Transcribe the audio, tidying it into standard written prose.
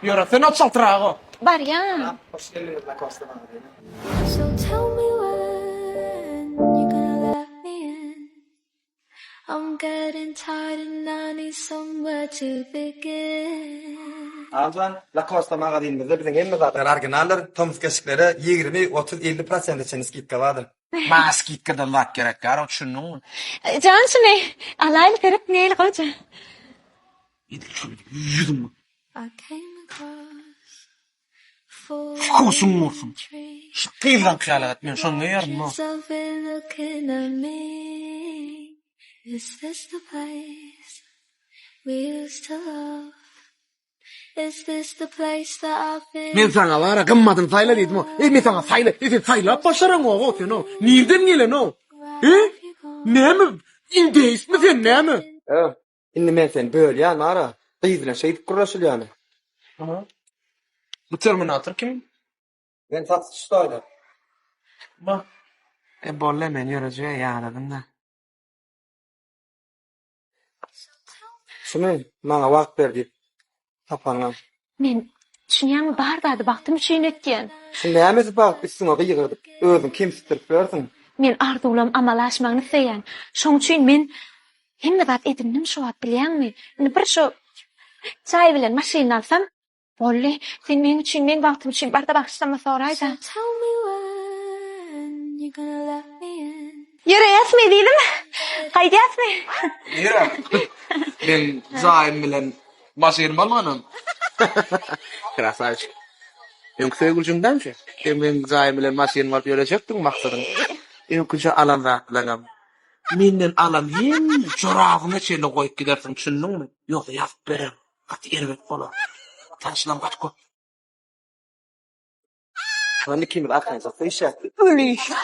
Yora sen atsaltırağı. Var ya. Hoş geldiniz Lacoste magazine. So tell me when you're gonna let me in. I'm getting tired and I need somewhere to begin. Alcan, Lacoste magazinimizde bizim hemme zaten orijinallar, Thomas keşikleri 20, 30, 50% için skitka vardır. Maskit da lak gerek gar şunun. Cansın ne? Alaylı terip neyle koca? Yüzüm. I came across four Kusun olsun. trees. Kıyılan kıyalat men şonu yarım mı? Yourself in looking at me. Is this the place we used to love? Is this the place that I've been? Men sana var ya gımmadın sayla dedim o. Men sana sayla. Sen sayla başaran o sen o. Nereden gelen o? Ne mi? İndeyiz mi sen ne mi? Evet. Şimdi men sen böyle ya nara. Kıyızla şey kurraşıl yani. Bu Terminator kim? Ben satıştaydı. Bak. Bolle men yöreceğe yağladım da. Şunu bana vakt verdi. Tapanlan. Men düşünýärmi bardadı baktım üçin etken. Şimdi hemesi bak üstüne yığırdık. Özüm kim sütürüp versin. Men arzulam amalaşmagyny seýän. Şoň üçin men hemme zat edindim şu wagt bilýärmi? Indi bir şu çay bilen maşyna alsam, bolle sen men üçin men wagtym üçin barda bagşlama soraýda. Tell me when you're gonna let me in. Ýöreýäsmi diýdim. Gaýdýasmy? Yürü. Ben zaim bilen maşerim almanım. Krasavç. Yüksek ucundan şey. Ben zaim bilen maşerim alıp yörecektim maksadın. Yüksek alan rahatlanam. Menden alan hem çorabına çeyle koyup gidersin düşündün mü? Yok yap berem. At yervet falan. Taşlan kaç koy. Hani kim arkadaşlar işe. Öyle işte.